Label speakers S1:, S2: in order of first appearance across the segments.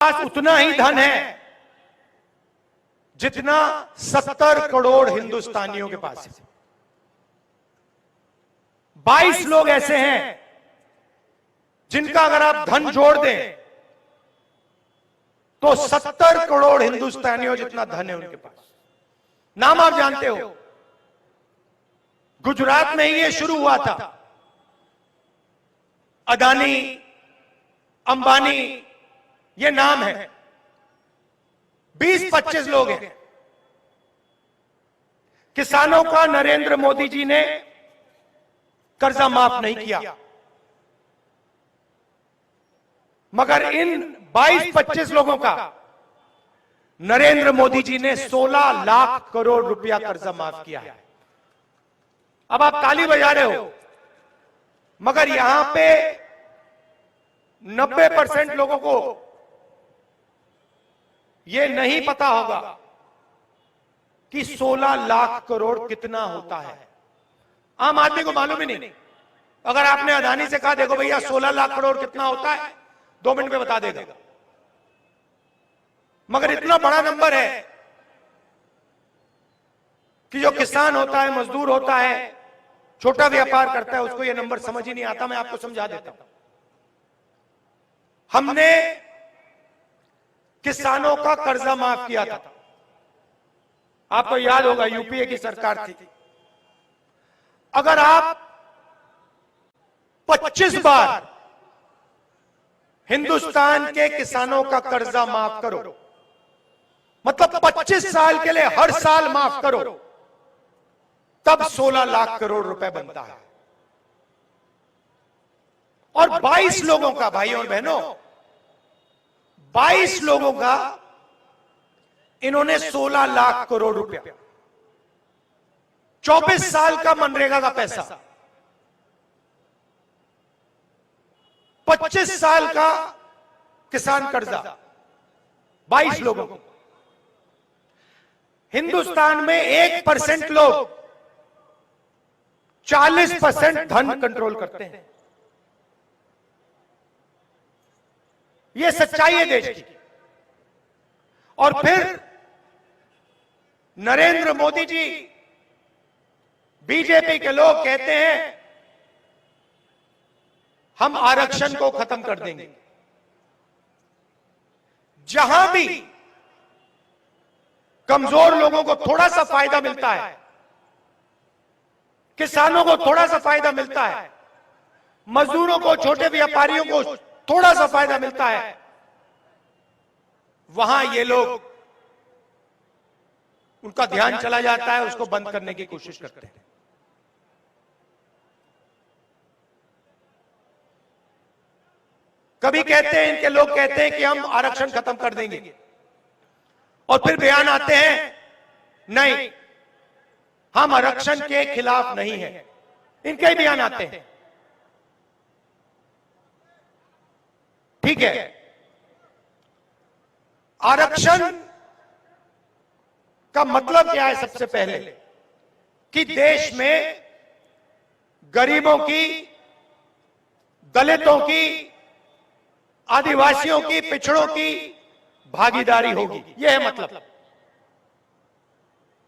S1: पास उतना ही धन है जितना 70 करोड़ हिंदुस्तानियों के पास है। 22 लोग ऐसे हैं जिनका अगर आप धन जोड़ दें तो 70 करोड़ हिंदुस्तानियों जितना धन है उनके पास। नाम आप जानते हो, गुजरात में ही ये शुरू हुआ था। अदानी, अंबानी, ये नाम है। 20-25 लोग हैं। किसानों का नरेंद्र मोदी जी ने कर्जा माफ नहीं किया, मगर इन 22-25 लोगों का नरेंद्र मोदी जी ने 16 लाख करोड़ रुपया कर्जा माफ किया है। अब आप ताली बजा रहे हो, मगर यहां पे 90% लोगों को यह नहीं पता होगा कि 16 लाख करोड़ कितना होता है। आम आदमी को मालूम ही नहीं। अगर आपने अदानी से कहा देखो भैया 16 लाख करोड़ कितना होता है, 2 मिनट में बता देगा। मगर इतना बड़ा नंबर है कि जो किसान होता है, मजदूर होता है, छोटा व्यापार करता है, उसको यह नंबर समझ ही नहीं आता। मैं आपको समझा देता हूं। हमने किसानों का कर्जा माफ किया था। आपको याद होगा यूपीए की सरकार थी। अगर आप 25 बार हिंदुस्तान के किसानों का कर्जा माफ करो, मतलब 25 साल के लिए हर साल माफ करो, तब 16 लाख करोड़ रुपए बनता है। और 22 लोगों का, भाइयों और बहनों, 22 लोगों का इन्होंने 16 लाख करोड़ रुपया, 24 साल का मनरेगा का पैसा, 25 साल का किसान कर्जा, 22 लोगों को। हिंदुस्तान में 1% लोग 40% धन कंट्रोल करते हैं। यह सच्चाई है देश की। और फिर नरेंद्र मोदी जी, बीजेपी के लोग कहते हैं हम आरक्षण को खत्म कर देंगे। जहां भी कमजोर लोगों को थोड़ा सा फायदा मिलता है, किसानों को थोड़ा सा फायदा मिलता है, मजदूरों को, छोटे व्यापारियों को थोड़ा सा फायदा मिलता है, वहां ये लोग, उनका ध्यान चला जाता है, उसको बंद करने की कोशिश करते हैं। कभी कहते हैं, इनके लोग कहते हैं कि हम आरक्षण खत्म कर देंगे, और फिर बयान आते हैं नहीं, हम आरक्षण के खिलाफ नहीं हैं। इनके ही बयान आते हैं। ठीक है, आरक्षण का मतलब क्या है? सबसे पहले कि देश में गरीबों की, दलितों की, आदिवासियों की, पिछड़ों की भागीदारी होगी। यह है मतलब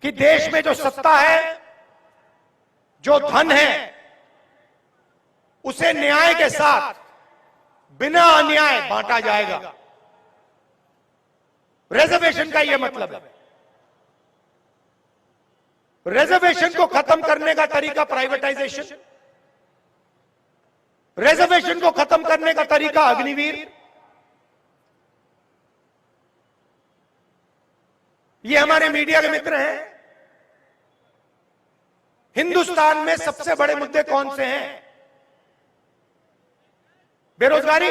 S1: कि देश में जो सत्ता है, जो धन है, उसे न्याय के साथ, बिना अन्याय बांटा जाएगा। रिजर्वेशन का यह मतलब है। रिजर्वेशन को खत्म करने का तरीका प्राइवेटाइजेशन, रिजर्वेशन को खत्म करने का तरीका अग्निवीर। ये हमारे मीडिया के मित्र हैं। हिंदुस्तान में सबसे बड़े मुद्दे कौन से हैं? बेरोजगारी,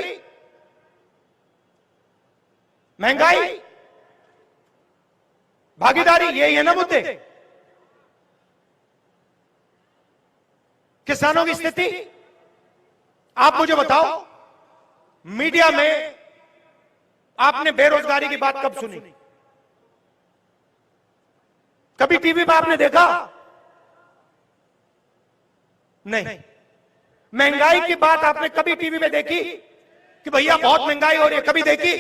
S1: महंगाई, भागीदारी, यही है ना मुद्दे। किसानों की स्थिति आप मुझे बताओ, मीडिया में आपने बेरोजगारी की बात कब सुनी? कभी टीवी पर आपने देखा? नहीं। महंगाई की बात आपने कभी टीवी में देखी कि भैया बहुत महंगाई हो रही है? कभी देखी?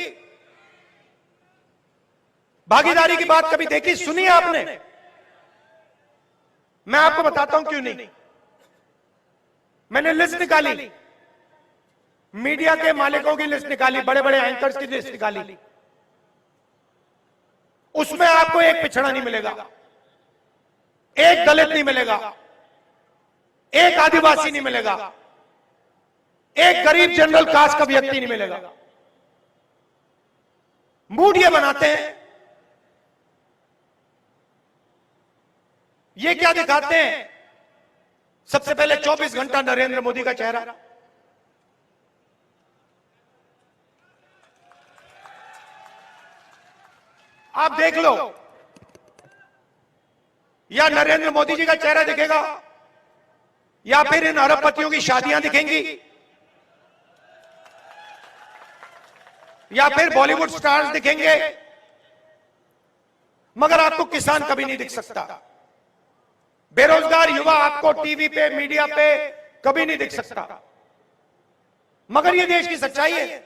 S1: भागीदारी की बात कभी देखी, सुनी है आपने? मैं आपको बताता हूं क्यों नहीं। मैंने लिस्ट निकाली, मीडिया के मालिकों की लिस्ट निकाली, बड़े बड़े एंकर्स की लिस्ट निकाली, उसमें आपको एक पिछड़ा नहीं मिलेगा, एक दलित नहीं मिलेगा, एक आदिवासी नहीं मिलेगा, एक गरीब जनरल कास्ट का व्यक्ति नहीं मिलेगा। मूड ये बनाते हैं, ये क्या दिखाते हैं? सबसे पहले 24 घंटा नरेंद्र मोदी का चेहरा, आप देख लो, या नरेंद्र मोदी जी का चेहरा दिखेगा या फिर इन अरबपतियों की शादियां दिखेंगी या फिर बॉलीवुड स्टार्स दिखेंगे, मगर आपको किसान कभी नहीं दिख सकता। बेरोजगार युवा आपको टीवी पे, मीडिया पे कभी नहीं दिख सकता। मगर यह देश की सच्चाई है।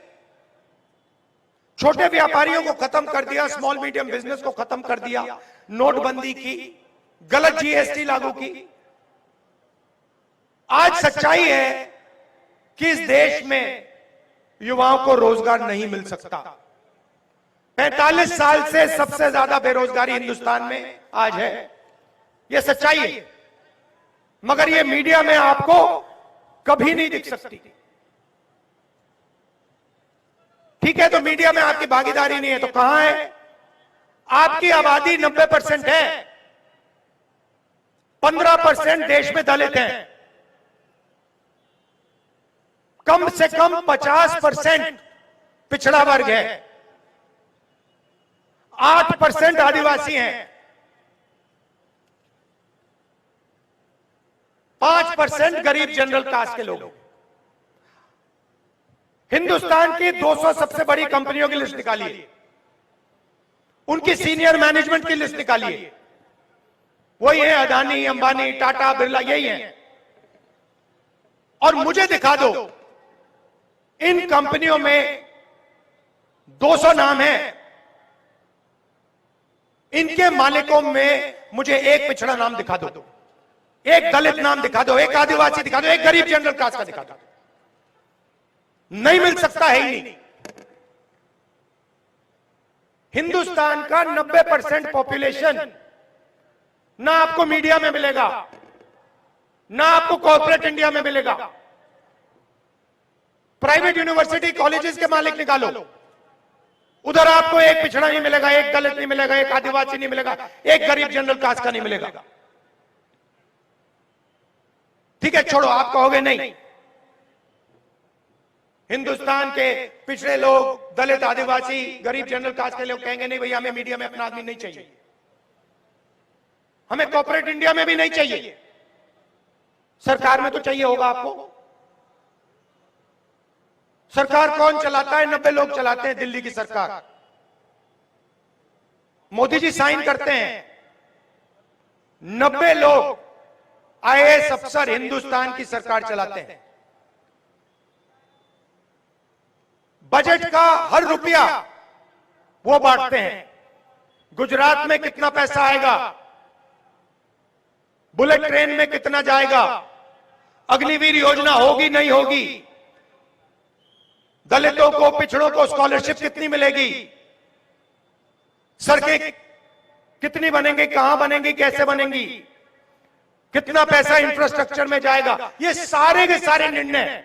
S1: छोटे व्यापारियों को खत्म कर दिया, स्मॉल मीडियम बिजनेस को खत्म कर दिया, नोटबंदी की, गलत जीएसटी लागू की। आज सच्चाई है कि इस देश में युवाओं को रोजगार नहीं मिल सकता। 45 साल से सबसे ज्यादा बेरोजगारी हिंदुस्तान में आज है, यह सच्चाई है। मगर यह मीडिया में आपको कभी नहीं दिख सकती। ठीक है, तो मीडिया में आपकी भागीदारी नहीं है तो कहां है? आपकी आबादी 90% है, 15% देश में दलित हैं, कम से कम 50% पिछड़ा वर्ग है, 8% आदिवासी हैं, 5% गरीब जनरल कास्ट के लोग। हिंदुस्तान की 200 सबसे बड़ी कंपनियों की लिस्ट निकालिए, उनकी सीनियर मैनेजमेंट की लिस्ट निकालिए, वही है अदानी, अंबानी, टाटा, बिरला, यही है। और मुझे दिखा दो इन कंपनियों में 200 नाम हैं, इनके मालिकों में मुझे एक पिछड़ा नाम दिखा दो, एक दलित नाम दिखा दो, एक आदिवासी दिखा दो, एक गरीब जनरल कास्ट का दिखा दो। नहीं मिल सकता है ही नहीं। हिंदुस्तान का 90% पॉपुलेशन ना आपको मीडिया में मिलेगा, ना आपको कॉर्पोरेट इंडिया में मिलेगा। प्राइवेट यूनिवर्सिटी कॉलेजेस के मालिक निकालो, उधर आपको एक पिछड़ा नहीं मिलेगा, एक दलित नहीं मिलेगा, एक आदिवासी नहीं मिलेगा, एक गरीब जनरल कास्ट का नहीं मिलेगा। ठीक है, छोड़ो, आप कहोगे नहीं, हिंदुस्तान के पिछड़े लोग, दलित, आदिवासी, गरीब जनरल कास्ट के लोग कहेंगे नहीं भैया, हमें मीडिया में अपना आदमी नहीं चाहिए, हमें कॉर्पोरेट इंडिया में भी नहीं चाहिए, सरकार में तो चाहिए होगा आपको। सरकार कौन चलाता है? 90 लोग चलाते हैं दिल्ली की सरकार। मोदी जी साइन करते हैं, 90 लोग आईएएस अफसर हिंदुस्तान की सरकार चलाते हैं। बजट का हर रुपया वो बांटते हैं। गुजरात में कितना पैसा आएगा, बुलेट ट्रेन में कितना जाएगा, अग्निवीर योजना होगी नहीं होगी, दलितों को, पिछड़ों को स्कॉलरशिप कितनी मिलेगी, सड़कें कितनी बनेंगी, कहां बनेंगी, कैसे बनेंगी, कितना पैसा इंफ्रास्ट्रक्चर में जाएगा, ये सारे के सारे निर्णय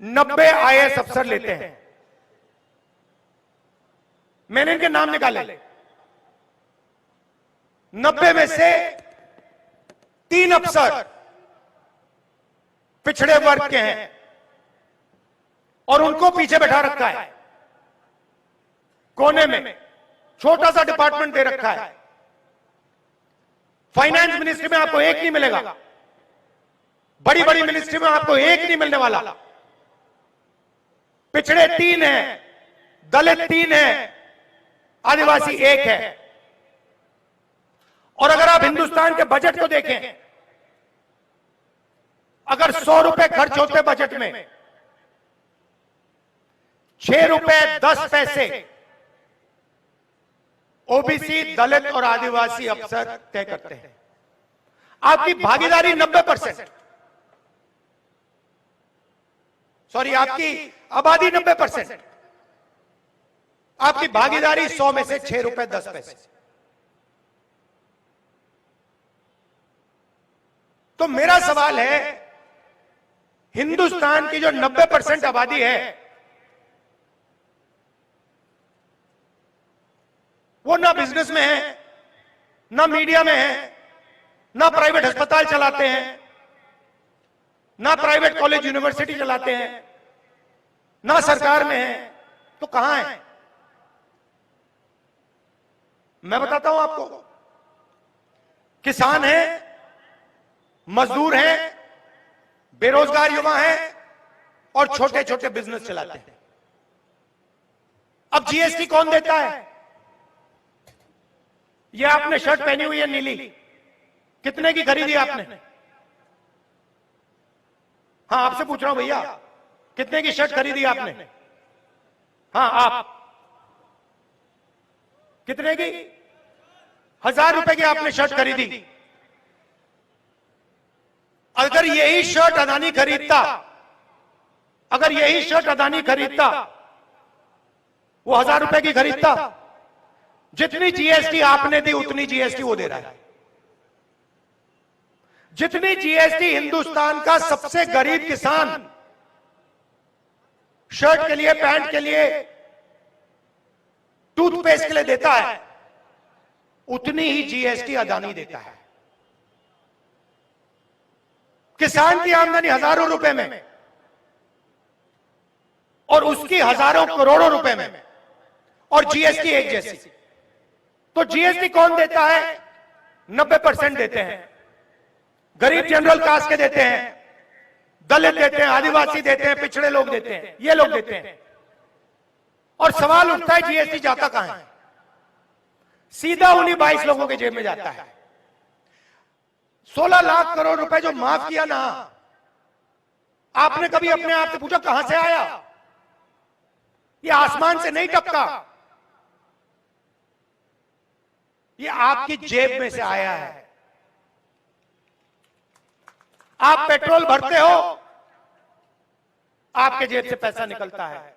S1: 90 आईएएस अफसर लेते हैं। मैंने इनके नाम निकाले, 90 में से 3 अफसर पिछड़े वर्ग के हैं और उनको पीछे बैठा रखा है, कोने में छोटा सा डिपार्टमेंट दे रखा है। फाइनेंस मिनिस्ट्री में आपको एक नहीं मिलेगा, बड़ी बड़ी मिनिस्ट्री में आपको एक नहीं मिलने वाला। पिछड़े 3 हैं, दलित 3 हैं, आदिवासी 1 है। और अगर आप हिंदुस्तान के बजट को देखें, अगर 100 रुपए खर्च होते बजट में, 6 रुपए 10 पैसे ओबीसी, दलित और आदिवासी अफसर तय करते हैं। आपकी भागीदारी 90%, सॉरी आपकी आबादी 90%, आपकी भागीदारी 100 में से 6 रुपए 10 पैसे। तो मेरा सवाल है, हिंदुस्तान की जो 90% आबादी है वो ना बिजनेस में है, ना मीडिया में है, ना प्राइवेट अस्पताल चलाते हैं, ना प्राइवेट कॉलेज यूनिवर्सिटी चलाते हैं, ना सरकार में है, तो कहां है? मैं बताता हूं आपको। किसान हैं, मजदूर हैं, बेरोजगार युवा हैं और छोटे छोटे बिजनेस चलाते हैं। अब जीएसटी कौन देता है? ये आपने शर्ट पहनी हुई है नीली, कितने की खरीदी आपने? हाँ आपसे पूछ रहा हूं भैया, कितने की शर्ट खरीदी आपने? हाँ आप कितने की? 1000 रुपए की आपने शर्ट खरीदी। अगर यही शर्ट अदानी खरीदता, अगर यही शर्ट अदानी खरीदता, वो 1000 रुपए की खरीदता? जितनी जीएसटी आपने दी उतनी जीएसटी वो दे रहा है। जितनी जीएसटी हिंदुस्तान का सबसे गरीब किसान शर्ट के लिए, पैंट के लिए, टूथपेस्ट के लिए देता है, उतनी ही जीएसटी अदानी देता है। किसान की आमदनी हजारों रुपए में और उसकी हजारों करोड़ों रुपए में, और जीएसटी एक जैसी। तो जीएसटी कौन देता है? 90% देते हैं। गरीब जनरल कास्ट के देते हैं, दलित देते हैं, आदिवासी देते हैं, पिछड़े लोग देते हैं, ये लोग देते हैं। और सवाल उठता है जीएसटी जाता कहां है? सीधा उन्हीं 22 लोगों के जेब में जाता है। 16 लाख करोड़ रुपए जो माफ किया ना, आपने कभी अपने आप से पूछा कहां से आया? ये आसमान से नहीं टपका, ये आपकी जेब में से आया है। आप पेट्रोल भरते हो, आपके जेब से पैसा निकलता है।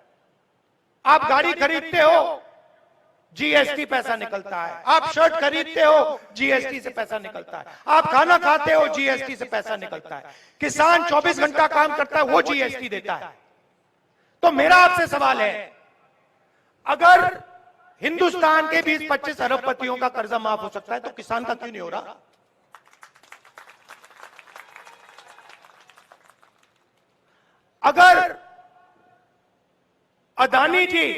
S1: आप गाड़ी खरीदते हो, जीएसटी पैसा निकलता है। आप शर्ट खरीदते हो, जीएसटी से पैसा निकलता है। आप खाना खाते हो, जीएसटी से पैसा निकलता है। किसान 24 घंटा काम करता है, वो जीएसटी देता है। तो मेरा आपसे सवाल है, अगर हिंदुस्तान के 20-25 अरबपतियों का कर्जा माफ हो सकता है तो किसान का क्यों नहीं हो रहा? अगर अदानी जी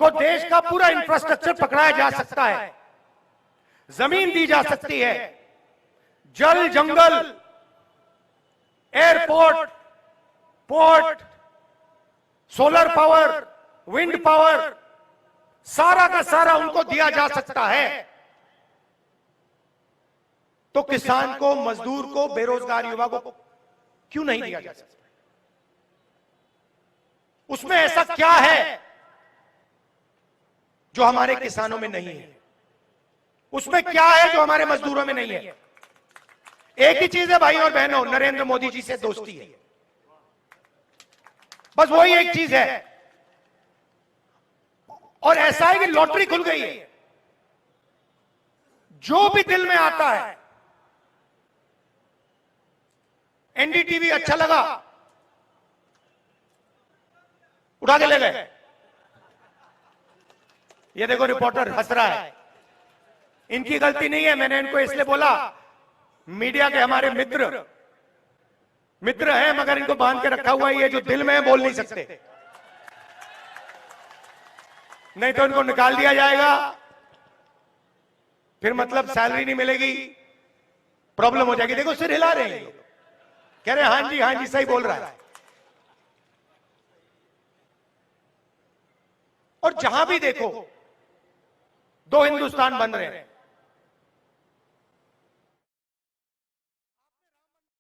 S1: को देश का पूरा इंफ्रास्ट्रक्चर पकड़ाया जा सकता है, जमीन दी जा सकती है, जल, जंगल, airport, port, solar power, wind power, सारा का सारा उनको दिया जा सकता है, तो किसान को, मजदूर को, बेरोजगार युवा को क्यों नहीं दिया जा सकता? उसमें ऐसा क्या है जो हमारे किसानों में नहीं है? उसमें क्या है जो हमारे मजदूरों में नहीं है? एक ही चीज है भाई और बहनों, नरेंद्र मोदी जी से दोस्ती है। बस वही एक चीज है। और ऐसा है कि लॉटरी खुल गई है, जो भी दिल में आता है। एनडीटीवी अच्छा लगा, उठा के ले गए। ये देखो रिपोर्टर हंस रहा है, इनकी गलती नहीं है। मैंने इनको इसलिए बोला, मीडिया के हमारे मित्र हैं, मगर इनको बांध के रखा हुआ है। ये जो दिल में है बोल नहीं सकते, नहीं तो इनको निकाल दिया जाएगा, फिर मतलब सैलरी नहीं मिलेगी, प्रॉब्लम हो जाएगी। देखो सिर हिला रहे हैं, कह रहे हैं हाँ जी सही बोल रहा है। और जहां भी देखो दो हिंदुस्तान बन रहे हैं।